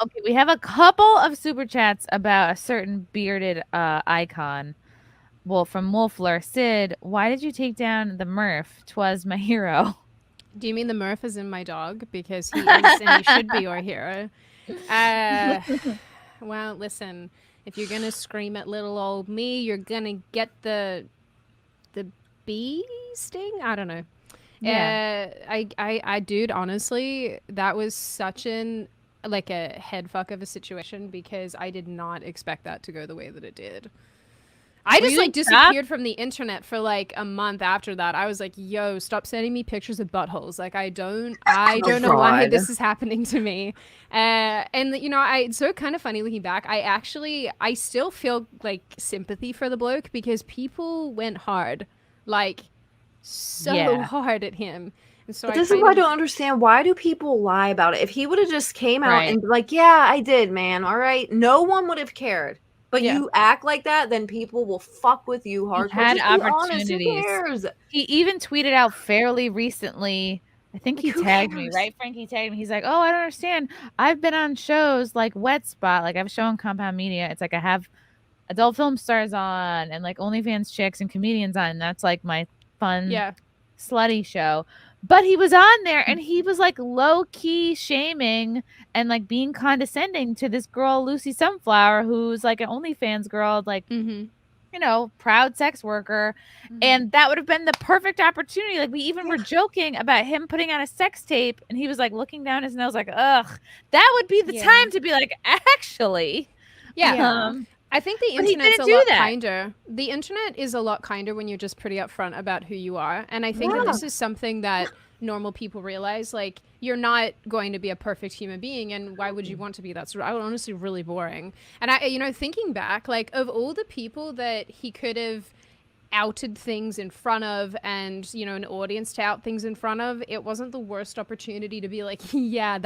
Okay, we have a couple of super chats about a certain bearded icon. Well, from Wolfler, Sid, why did you take down the Murph? 'Twas my hero. Do you mean the Murph is in my dog? Because he is and he should be your hero. Uh, well, listen, if you're gonna scream at little old me, you're gonna get the bee sting. I don't know. Yeah. Dude, honestly, that was such an like a head fuck of a situation because I did not expect that to go the way that it did. I Were just you like in shock? disappeared from the internet for like a month after that. I was like, "Yo, stop sending me pictures of buttholes." Like, I Oh don't know why God. this is happening to me. And you know, it's so kind of funny looking back. I still feel like sympathy for the bloke because people went hard, like so Yeah. hard at him. And so But I this is kind why I of don't understand. Why do people lie about it? If he would have just came out Right. and be like, yeah, I did, man. All right. No one would have cared. But yeah. you act like that, then people will fuck with you He hardcore. had Just be honest. Who opportunities. cares? He even tweeted out fairly recently. I think Like, he who tagged me, cares? right? Frankie tagged me. He's like, "Oh, I don't understand. I've been on shows like Wet Spot, like I've shown Compound Media. It's like I have adult film stars on and like OnlyFans chicks and comedians on. And that's like my fun Yeah. slutty show." But he was on there and he was like low key shaming and like being condescending to this girl Lucy Sunflower, who's like an OnlyFans girl, like Mm-hmm. proud sex worker. Mm-hmm. And that would have been the perfect opportunity. Like, we even were joking about him putting on a sex tape and he was like looking down his nose, like, ugh, that would be the Yeah. time to be like, actually. Yeah. Um, I think the but he internet's didn't a do lot that. kinder. The internet is a lot kinder when you're just pretty upfront about who you are. And I think that Yeah. this is something that normal people realize. Like, you're not going to be a perfect human being. And why would you want to be? That's honestly really boring. And thinking back, like, of all the people that he could have outed things in front of and an audience to out things in front of, it wasn't the worst opportunity to be like, yeah,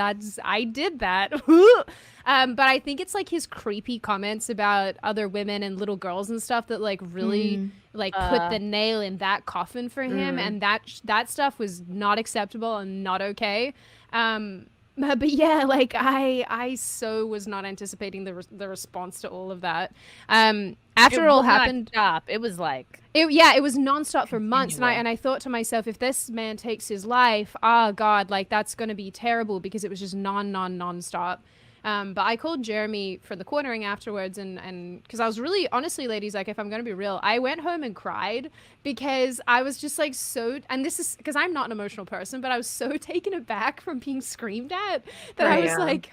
I did that. But I think it's like his creepy comments about other women and little girls and stuff that like really like put the nail in that coffin for him, and that stuff was not acceptable and not okay. But yeah, like I so was not anticipating the response to all of that. After it all will not happened, stop. It was like it was nonstop for months, continual. and I thought to myself, if this man takes his life, oh God, like that's gonna be terrible because it was just nonstop. But I called Jeremy for the cornering afterwards, and because I was really, honestly, ladies, like if I'm gonna be real, I went home and cried because I was just like so, and this is because I'm not an emotional person, but I was so taken aback from being screamed at that I was Yeah. like,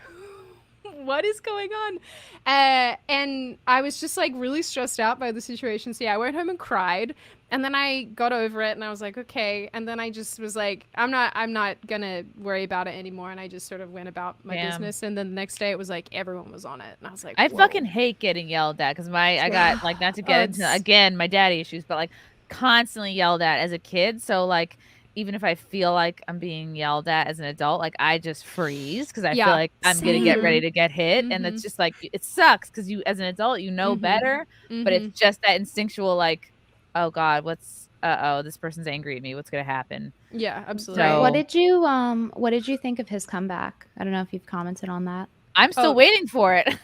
what is going on? And I was just like really stressed out by the situation. So yeah, I went home and cried, and then I got over it, and I was like, okay. And then I just was like, I'm not gonna worry about it anymore. And I just sort of went about my business. And then the next day, it was like everyone was on it, and I was like, I whoa. fucking hate getting yelled at because I got like, not to get into again my daddy issues, but like constantly yelled at as a kid. So like, even if I feel like I'm being yelled at as an adult, like I just freeze because I feel like I'm gonna get ready to get hit, and it's just like it sucks because you, as an adult, you know better, but it's just that instinctual like, oh God, this person's angry at me. What's gonna happen? Yeah, absolutely. So, What did you think of his comeback? I don't know if you've commented on that. I'm still waiting for it.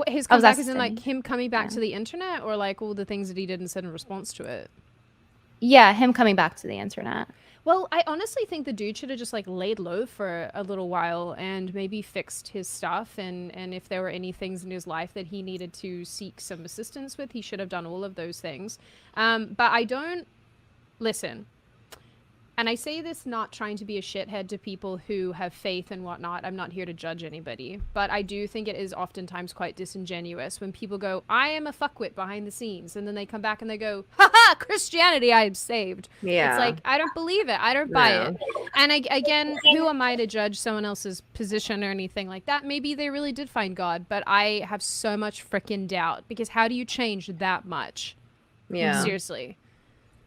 His comeback is in like him coming back to the internet, or like all the things that he did and said in response to it. Yeah, him coming back to the internet. Well, I honestly think the dude should have just like laid low for a little while and maybe fixed his stuff, and if there were any things in his life that he needed to seek some assistance with, he should have done all of those things. But I don't listen. And I say this not trying to be a shithead to people who have faith and whatnot. I'm not here to judge anybody. But I do think it is oftentimes quite disingenuous when people go, I am a fuckwit behind the scenes. And then they come back and they go, haha, Christianity, I am saved. Yeah. It's like, I don't believe it. I don't buy it. And again, who am I to judge someone else's position or anything like that? Maybe they really did find God. But I have so much freaking doubt, because how do you change that much? Yeah. Seriously.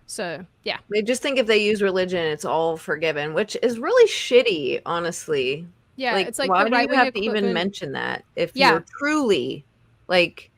So, yeah. They just think if they use religion, it's all forgiven, which is really shitty, honestly. Yeah, like, it's like why the do right you have to even mention that if you're truly, like,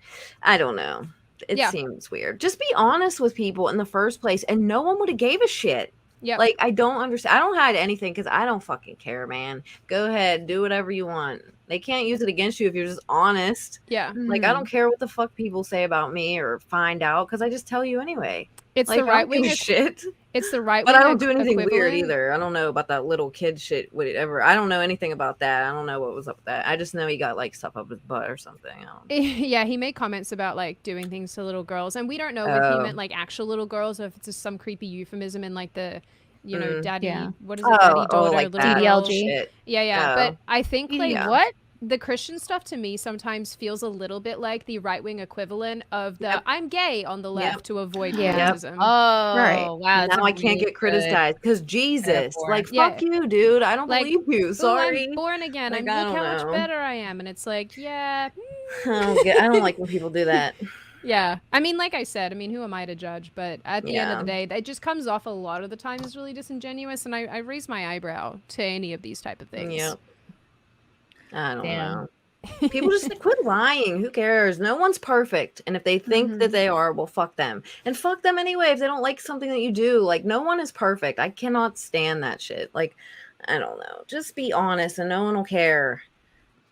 I don't know. It seems weird. Just be honest with people in the first place, and no one would have gave a shit. Yep. Like, I don't understand. I don't hide anything because I don't fucking care, man. Go ahead, do whatever you want. They can't use it against you if you're just honest. Yeah. Like, I don't care what the fuck people say about me or find out because I just tell you anyway. It's Like, the right I don't give wing. a shit. It's the right But wing. I don't do anything weird equivalent. either. I don't know about that little kid shit, whatever. I don't know anything about that. I don't know what was up with that. I just know he got like stuff up his butt or something. Yeah, he made comments about like doing things to little girls, and we don't know if he meant like actual little girls or if it's just some creepy euphemism in like the, you know, daddy. Yeah. What is it? Daddy, daughter, like little that girl. DDLG. shit. Yeah. But I think like What? the Christian stuff to me sometimes feels a little bit like the right wing equivalent of the I'm gay on the left to avoid criticism. Oh, Right. wow. Now I can't get criticized because Jesus, metaphor. like, fuck you, dude. I don't Like, believe you. Sorry. I'm born again. Like, Look I how don't much know. better I am. And it's like, yeah. I don't like when people do that. Yeah. I mean, like I said, who am I to judge? But at the end of the Yeah. day, it just comes off a lot of the time as really disingenuous. And I raise my eyebrow to any of these type of things. Yep. I don't Damn. know. People just like, quit lying. Who cares? No one's perfect. And if they think that they are, well, fuck them. And fuck them anyway if they don't like something that you do. Like, no one is perfect. I cannot stand that shit. Like, I don't know. Just be honest and no one will care.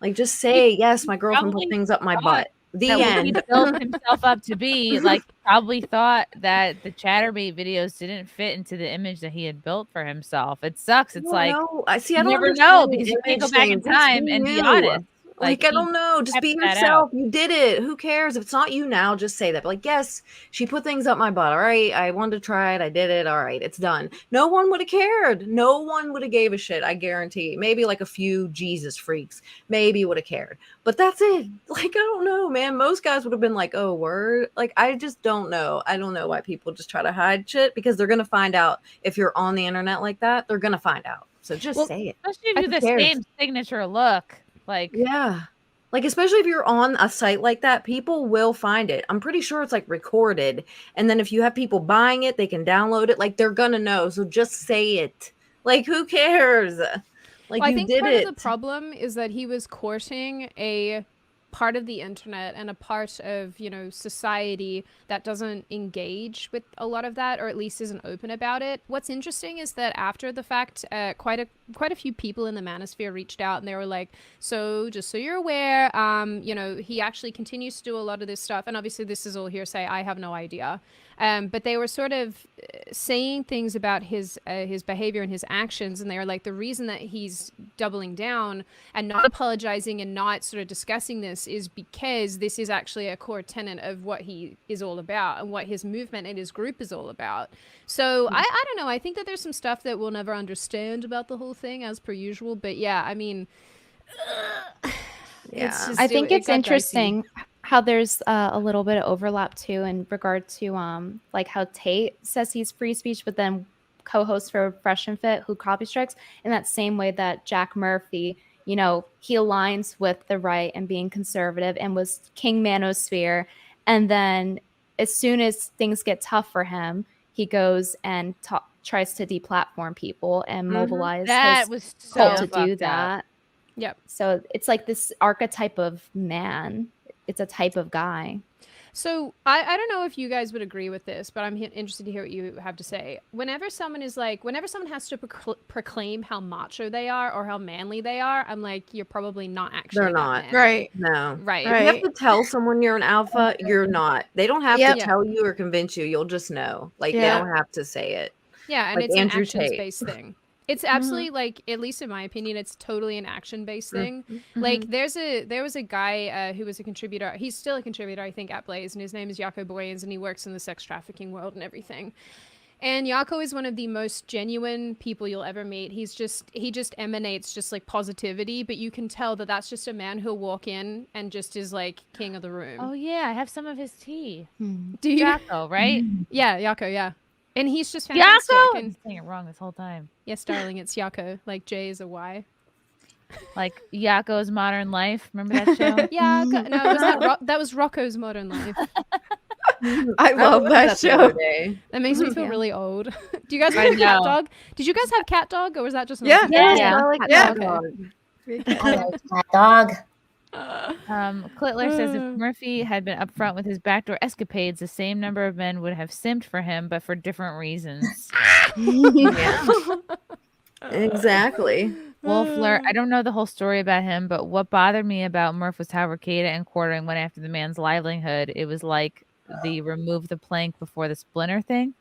Like, just say, yes, my girlfriend put probably things up my butt. The that what he end. built himself up to be, like, probably thought that the Chatterbait videos didn't fit into the image that he had built for himself. It sucks. It's like, I see. I you don't never know understand because you can't image go back in things. Just time be and be you. honest. Like, I he don't know. Just kept be that yourself. out. You did it. Who cares? If it's not you now, just say that. But like, yes, she put things up my butt. All right. I wanted to try it. I did it. All right. It's done. No one would have cared. No one would have gave a shit. I guarantee. Maybe like a few Jesus freaks maybe would have cared. But that's it. Like, I don't know, man. Most guys would have been like, oh, word. Like, I just don't know. I don't know why people just try to hide shit because they're going to find out if you're on the internet like that. They're going to find out. So just say it. Especially if you have the cares? same signature look. Like, Yeah. Like, especially if you're on a site like that, people will find it. I'm pretty sure it's like recorded. And then if you have people buying it, they can download it. Like, they're gonna know. So just say it. Like, who cares? Like, Well, you I think did part it. of the problem is that he was courting a part of the internet and a part of, you know, society that doesn't engage with a lot of that, or at least isn't open about it. What's interesting is that after the fact, quite a few people in the manosphere reached out and they were like, so just so you're aware, you know, he actually continues to do a lot of this stuff. And obviously this is all hearsay. I have no idea. But they were sort of saying things about his behavior and his actions, and they were like, the reason that he's doubling down and not apologizing and not sort of discussing this is because this is actually a core tenet of what he is all about and what his movement and his group is all about. So I don't know. I think that there's some stuff that we'll never understand about the whole thing as per usual. But yeah, I mean, Yeah. I think it's got interesting how there's a little bit of overlap too in regard to like how Tate says he's free speech, but then co-host for Fresh and Fit who copy strikes in that same way that Jack Murphy, you know, he aligns with the right and being conservative and was King Manosphere, and then as soon as things get tough for him, he goes and tries to deplatform people and mobilize that his was cult so to do fucked up. that. Yep. So it's like this archetype of man. It's a type of guy. So I don't know if you guys would agree with this, but I'm interested to hear what you have to say. Whenever someone has to proclaim how macho they are or how manly they are, I'm like, you're probably not actually. They're not. manly. Right. No. Right. If you have to tell someone you're an alpha, you're not. They don't have Yep. to tell you or convince you. You'll just know. Like, they Yeah. don't have to say it. Yeah, and Like it's Andrew an Tate. actions-based thing. It's absolutely like, at least in my opinion, it's totally an action-based thing. Like there was a guy who was a contributor. He's still a contributor, I think, at Blaze, and his name is Yako Boyens, and he works in the sex trafficking world and everything. And Yako is one of the most genuine people you'll ever meet. He just emanates just like positivity, but you can tell that that's just a man who'll walk in and just is like king of the room. Oh, yeah. I have some of his tea. Do you? Jocko, right? Yeah, Yako, yeah. And he's just fantastic. Yako! And I'm saying it wrong this whole time. yes, darling, it's Yako. Like J is a Y. Like Yako's Modern Life. Remember that show? Yako. No, that was Rocco's Modern Life. I love that the show. other day. That makes me feel Yeah. really old. Do you guys I have Cat know. Dog? Did you guys have Cat Dog, or was that just Yeah. Yeah. Yeah. I like Yeah. that dog. I like that dog. Clitler says if Murphy had been upfront with his backdoor escapades, the same number of men would have simped for him, but for different reasons. Yeah. Exactly. Wolfler, I don't know the whole story about him, but what bothered me about Murph was how Ricada and Quartering went after the man's livelihood. It was like the remove the plank before the splinter thing.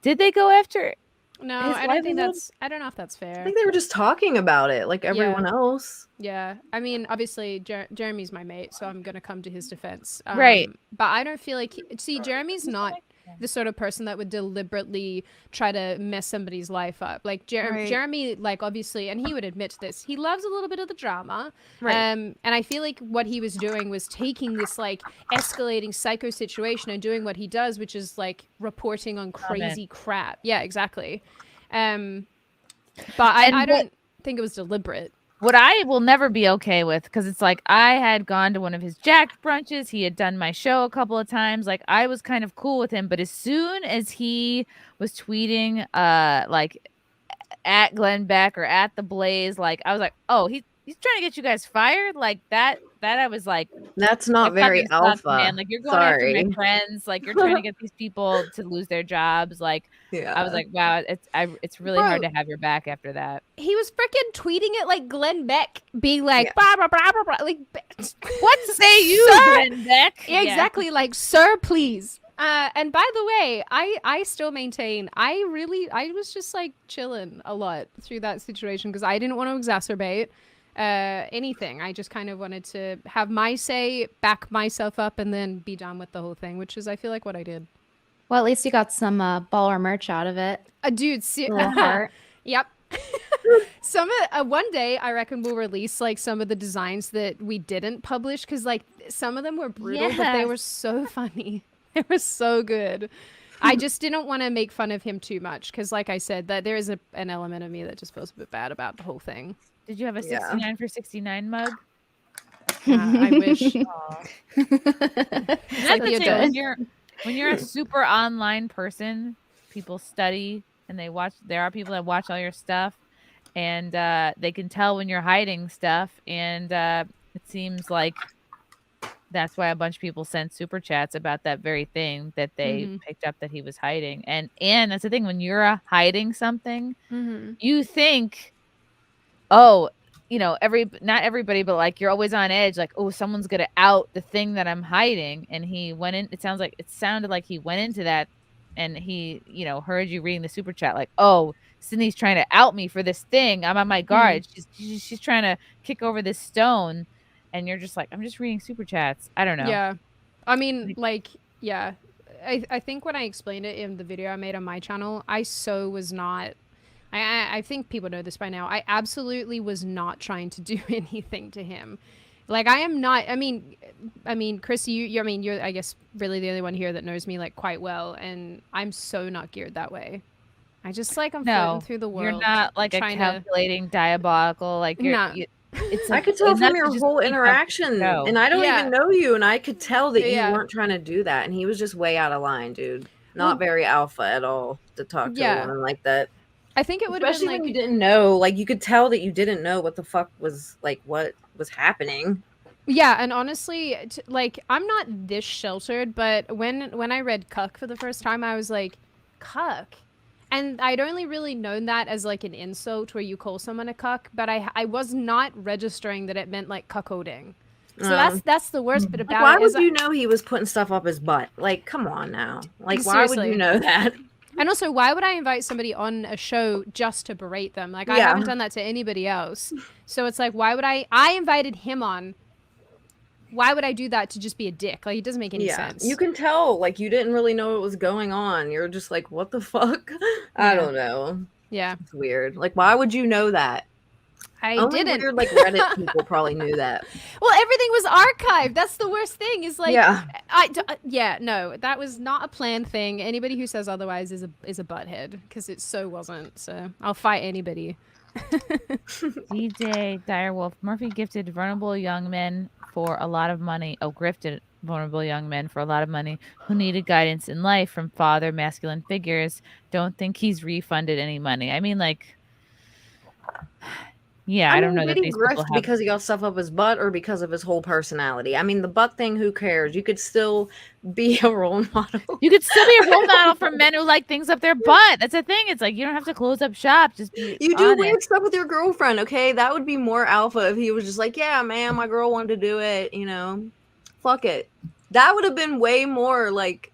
Did they go after No, his I don't think livelihood? that's. I don't know if that's I fair. think they were just talking about it like everyone else. Yeah, I mean, obviously, Jeremy's my mate, so I'm gonna come to his defense. Right. But I don't feel like see, Jeremy's not the sort of person that would deliberately try to mess somebody's life up. Like Right. Jeremy, like obviously, and he would admit to this, he loves a little bit of the drama. Right. And I feel like what he was doing was taking this like escalating psycho situation and doing what he does, which is like reporting on crazy crap. Yeah, exactly. But I don't think it was deliberate. What I will never be okay with, because it's like I had gone to one of his Jack brunches. He had done my show a couple of times. Like I was kind of cool with him. But as soon as he was tweeting like at Glenn Beck or at the Blaze, like I was like, oh, he's trying to get you guys fired. Like that I was like, That's not very fucking sucks, alpha. man. Like you're going after Sorry. my friends. Like you're trying to get these people to lose their jobs. Like Yeah. I was like, wow, it's really hard to have your back after that. He was freaking tweeting it like Glenn Beck, being like, blah, blah, blah, blah, blah. Like, what say you, Sir? Glenn Beck? Yeah, exactly. Like, sir, please. And by the way, I still maintain I was just like chilling a lot through that situation because I didn't want to exacerbate anything. I just kind of wanted to have my say, back myself up, and then be done with the whole thing, which is I feel like what I did. Well, at least you got some baller merch out of it. Dude, Hart. Yep. Some one day I reckon we'll release like some of the designs that we didn't publish because like some of them were brutal, but they were so funny. They were so good. I just didn't want to make fun of him too much because, like I said, that there is an element of me that just feels a bit bad about the whole thing. Did you have a 69 for 69 mug? I wish. That's the thing, when you're a super online person, people study and they watch. There are people that watch all your stuff, and they can tell when you're hiding stuff. And it seems like that's why a bunch of people sent super chats about that very thing that they picked up that he was hiding. And that's the thing, when you're hiding something, you think, oh, you know, not everybody, but like you're always on edge, like, oh, someone's gonna out the thing that I'm hiding. And he went in, it sounded like he went into that and he, you know, heard you reading the super chat, like, oh, Sydney's trying to out me for this thing. I'm on my guard. She's trying to kick over this stone. And you're just like, I'm just reading super chats. I don't know. Yeah. I mean, like, yeah. I think when I explained it in the video I made on my channel, I was not... I think people know this by now. I absolutely was not trying to do anything to him. Like, I am not... I mean, Chrissy, you're, I guess, really the only one here that knows me, like, quite well. And I'm so not geared that way. I just, like, I'm floating through the world. You're not, like, a calculating diabolical, like, you're... Nah. I could tell from your whole interaction, and I don't even know you, and I could tell that you weren't trying to do that, and he was just way out of line, dude. Not very alpha at all to talk to a woman like that. I think it would have been like, when you didn't know, like you could tell that you didn't know what the fuck was like, what was happening. Yeah, and honestly, like I'm not this sheltered, but when I read "cuck" for the first time, I was like, "Cuck." And I'd only really known that as like an insult where you call someone a cuck, but I was not registering that it meant like cuckolding. So that's the worst bit about it. Why would you know he was putting stuff up his butt? Like, come on now. Like, why would you know that? And also, why would I invite somebody on a show just to berate them? Like, I haven't done that to anybody else. So it's like, why would I invited him on. Why would I do that to just be a dick? Like, it doesn't make any sense. You can tell, like, you didn't really know what was going on. You're just like, what the fuck? I don't know. Yeah. It's weird. Like, why would you know that? Only didn't. Weird, like, Reddit people probably knew that. Well, everything was archived. That's the worst thing. Is like, no, that was not a planned thing. Anybody who says otherwise is a butthead, because it so wasn't. So I'll fight anybody. DJ Direwolf, Murphy gifted vulnerable young men for a lot of money. Oh, grifted vulnerable young men for a lot of money who needed guidance in life from father masculine figures. Don't think he's refunded any money. I mean, like, Yeah, I don't know did that he these people grift have. because he got stuff up his butt or because of his whole personality? I mean, the butt thing, who cares? You could still be a role model. You could still be a role model for men who like things up their butt. That's the thing. It's like you don't have to close up shop. Just be You do honest. weird stuff with your girlfriend, okay? That would be more alpha if he was just like, yeah, man, my girl wanted to do it, you know? Fuck it. That would have been way more, like,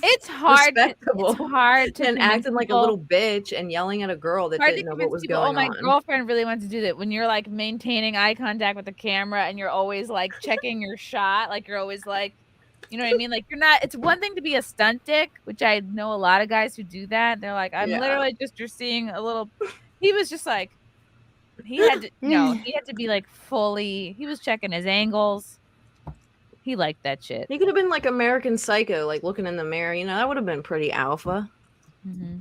It's hard. respectable It's hard to than convince acting like a people. little bitch and yelling at a girl that Hard to didn't know what convince was people, oh, going my on. girlfriend really wants to do that. When you're like maintaining eye contact with the camera and you're always like checking your shot, like you're always like, you know what I mean? Like you're not. It's one thing to be a stunt dick, which I know a lot of guys who do that. They're like, I'm Yeah. literally just you're seeing a little. He was just like, he had to he had to be like fully. He was checking his angles. He liked that shit. He could have been like American Psycho, like looking in the mirror. You know, that would have been pretty alpha. Mm-hmm.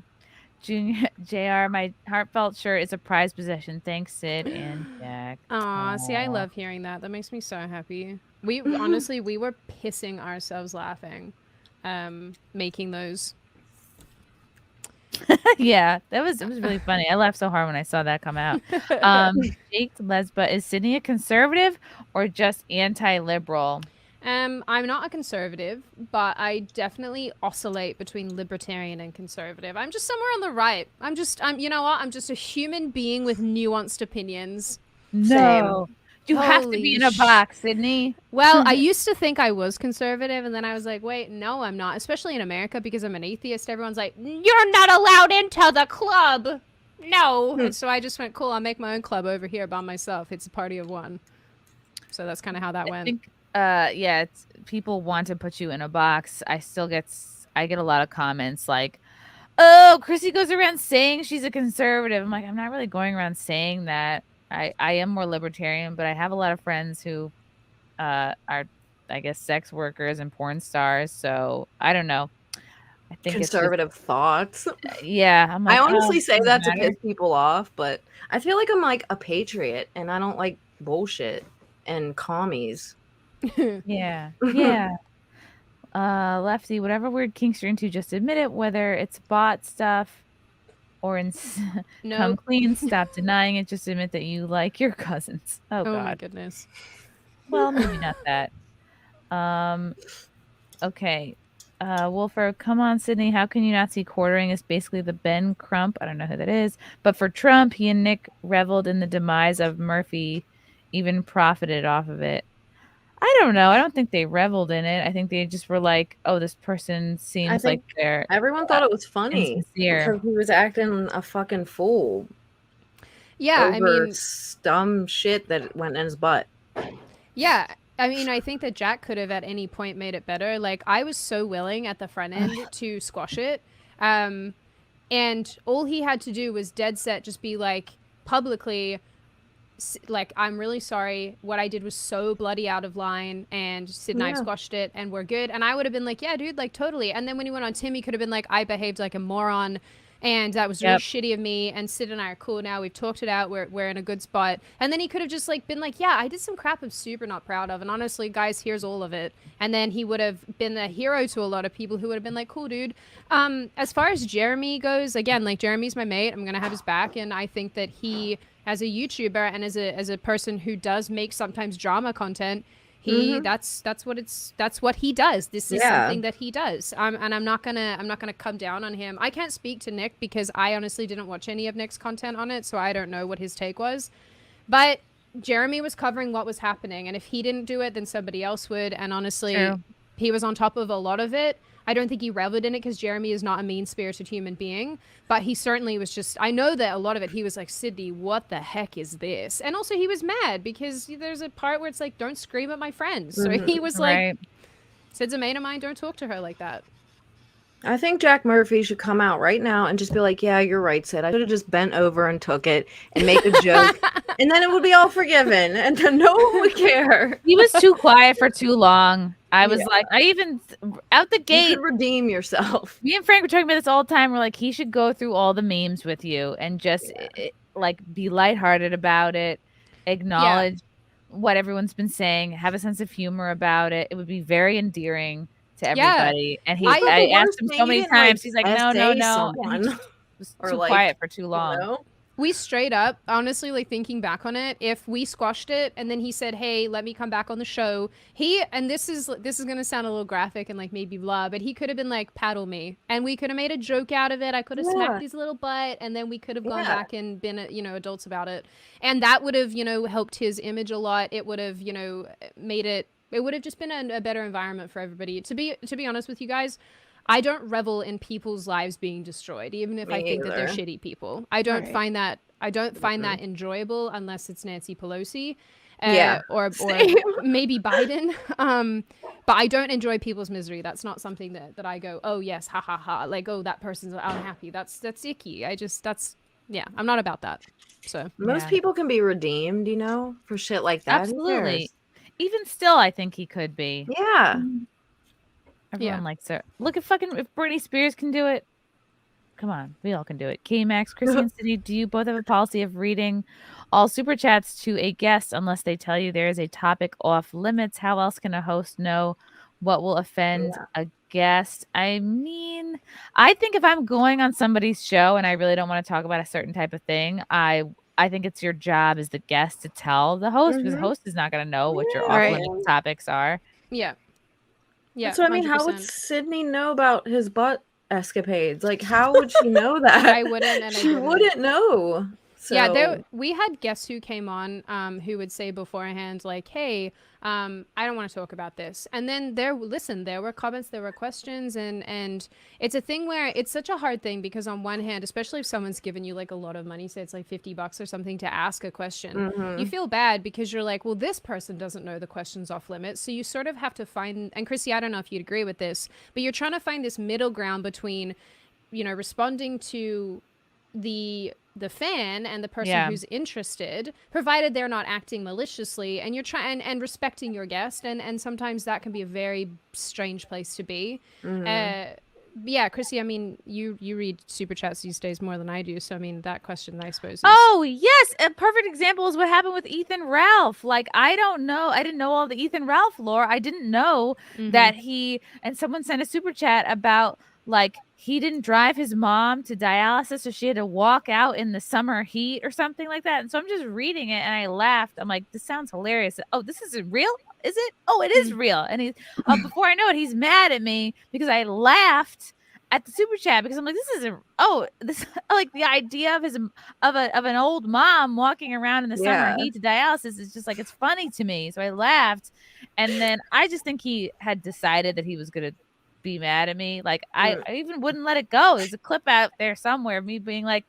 Junior JR, my heartfelt shirt is a prized possession. Thanks, Sid and Jack. Aw, see, I love hearing that. That makes me so happy. We honestly, we were pissing ourselves laughing, making those. Yeah, it was really funny. I laughed so hard when I saw that come out. Jake Lesba, is Sydney a conservative or just anti-liberal? I'm not a conservative, but I definitely oscillate between libertarian and conservative. I'm just somewhere on the right. You know what? I'm just a human being with nuanced opinions. No. You have to be in a box, Sydney. Well, I used to think I was conservative, and then I was like, wait, no, I'm not. Especially in America, because I'm an atheist. Everyone's like, you're not allowed into the club. No. And so I just went, cool, I'll make my own club over here by myself. It's a party of one. So that's kind of how that went. I think, yeah, people want to put you in a box. I get a lot of comments like, oh, Chrissy goes around saying she's a conservative. I'm like, I'm not really going around saying that. I am more libertarian, but I have a lot of friends who are, I guess, sex workers and porn stars. So I don't know. I think conservative thoughts. Yeah, I'm like, I honestly say that matter. to piss people off, but I feel like I'm like a patriot, and I don't like bullshit and commies. Yeah. Lefty, whatever weird kinks you're into, just admit it. Whether it's bot stuff or come clean, stop denying it. Just admit that you like your cousins. Oh God. My goodness. Well, maybe not that. Okay. Wolfer, come on, Sydney. How can you not see quartering is basically the Ben Crump? I don't know who that is. But for Trump, he and Nick reveled in the demise of Murphy, even profited off of it. I don't know. I don't think they reveled in it. I think they just were like, oh, this person seems like they're... Everyone thought it was funny. Insincere. Because he was acting a fucking fool. Yeah, I mean... dumb shit that went in his butt. Yeah, I mean, I think that Jack could have at any point made it better. Like, I was so willing at the front end to squash it. And all he had to do was dead set just be like, publicly... like, I'm really sorry. What I did was so bloody out of line, and Sid and I squashed it, and we're good. And I would have been like, yeah, dude, like, totally. And then when he went on Tim, he could have been like, I behaved like a moron, and that was really shitty of me. And Sid and I are cool now. We've talked it out. We're in a good spot. And then he could have just like been like, yeah, I did some crap I'm super not proud of. And honestly, guys, here's all of it. And then he would have been the hero to a lot of people who would have been like, cool, dude. As far as Jeremy goes, again, like, Jeremy's my mate. I'm gonna have his back, and I think that he, as a YouTuber and as a person who does make sometimes drama content, that's what he does. This is something that he does. And I'm not gonna come down on him. I can't speak to Nick because I honestly didn't watch any of Nick's content on it, so I don't know what his take was. But Jeremy was covering what was happening, and if he didn't do it, then somebody else would. And honestly, he was on top of a lot of it. I don't think he reveled in it because Jeremy is not a mean-spirited human being, but he certainly was just, I know that a lot of it, he was like, Sydney, what the heck is this? And also he was mad because there's a part where it's like, don't scream at my friends. So he was like, Sid's a mate of mine, don't talk to her like that. I think Jack Murphy should come out right now and just be like, yeah, you're right, Sid. I should have just bent over and took it and make a joke. And then it would be all forgiven and no one would care. He was too quiet for too long. I was like, I even out the gate. You could redeem yourself. Me and Frank were talking about this all the time. We're like, he should go through all the memes with you and just like be lighthearted about it, acknowledge what everyone's been saying, have a sense of humor about it. It would be very endearing to everybody. And I asked him so many times. He's like, no. He was too quiet for too long. We straight up, honestly, like thinking back on it, if we squashed it and then he said, "Hey, let me come back on the show," and this is gonna sound a little graphic and like maybe blah, but he could have been like, "Paddle me," and we could have made a joke out of it. I could have smacked his little butt, and then we could have gone back and been, adults about it, and that would have, helped his image a lot. It would have, made it. It would have just been a better environment for everybody. To be honest with you guys, I don't revel in people's lives being destroyed, even if I think that they're shitty people. I don't find that that enjoyable unless it's Nancy Pelosi, or maybe Biden. But I don't enjoy people's misery. That's not something that I go, oh yes, ha ha ha. Like, oh, that person's unhappy. That's icky. I'm not about that. So most people can be redeemed, for shit like that. Absolutely. Even still, I think he could be. Yeah. Everyone likes her. Look at if Britney Spears can do it. Come on, we all can do it. K-Max, Chrissie and Sydney, do you both have a policy of reading all super chats to a guest unless they tell you there is a topic off limits? How else can a host know what will offend a guest? I mean, I think if I'm going on somebody's show and I really don't want to talk about a certain type of thing, I think it's your job as the guest to tell the host, because the host is not going to know what your off-limits topics are. Yeah. So I mean, 100%. How would Sydney know about his butt escapades? Like, how would she know that? I wouldn't, and she wouldn't know. So. Yeah, we had guests who came on who would say beforehand, like, hey, I don't want to talk about this. And then there were comments, there were questions, and it's a thing where it's such a hard thing because on one hand, especially if someone's given you like a lot of money, say it's like $50 or something to ask a question, you feel bad because you're like, well, this person doesn't know the question's off limits. So you sort of have to find, and Chrissie, I don't know if you'd agree with this, but you're trying to find this middle ground between, responding to the fan and the person who's interested, provided they're not acting maliciously, and you're trying and respecting your guest, and sometimes that can be a very strange place to be. Chrissie, I mean, you read super chats these days more than I do, so I mean that question, I suppose, yes, a perfect example is what happened with Ethan Ralph. Like, I didn't know all the Ethan Ralph lore. I didn't know that and someone sent a super chat about, like, he didn't drive his mom to dialysis, so she had to walk out in the summer heat or something like that. And so I'm just reading it and I laughed. I'm like, this sounds hilarious. Oh, this isn't real? Is it? Oh, it is real. And he's before I know it, he's mad at me because I laughed at the super chat because I'm like, this like the idea of an old mom walking around in the summer heat to dialysis is just like, it's funny to me. So I laughed. And then I just think he had decided that he was going to be mad at me. Like, I even wouldn't let it go. There's a clip out there somewhere of me being like,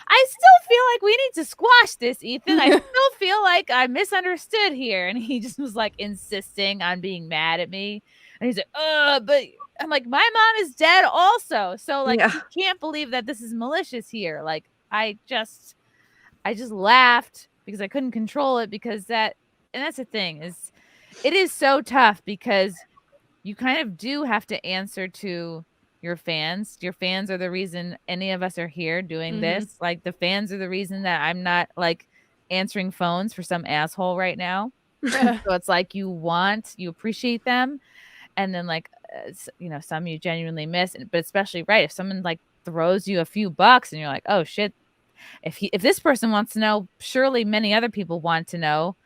I still feel like we need to squash this, Ethan. I still feel like I misunderstood here. And he just was like insisting on being mad at me. And he's like, but I'm like, my mom is dead also. So like, you can't believe that this is malicious here. Like, I just laughed because I couldn't control it, because and that's the thing, is it is so tough because you kind of do have to answer to your fans. Your fans are the reason any of us are here doing this. Like, the fans are the reason that I'm not like answering phones for some asshole right now. So it's like you appreciate them. And then like, some you genuinely miss, but especially if someone like throws you a few bucks and you're like, oh shit, if this person wants to know, surely many other people want to know.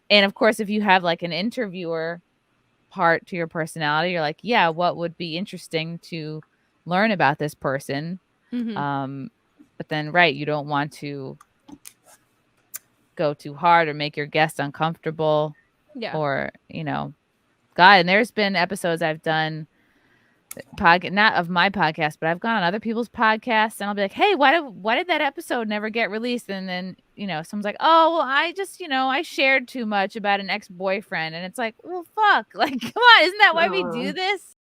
And of course, if you have like an interviewer part to your personality, you're like, yeah, what would be interesting to learn about this person? But then you don't want to go too hard or make your guest uncomfortable, or God. And there's been episodes I've done not of my podcast, but I've gone on other people's podcasts and I'll be like, hey, why did that episode never get released? And then someone's like, oh, well, I just I shared too much about an ex-boyfriend. And it's like, well, fuck, like, come on, isn't that why we do this?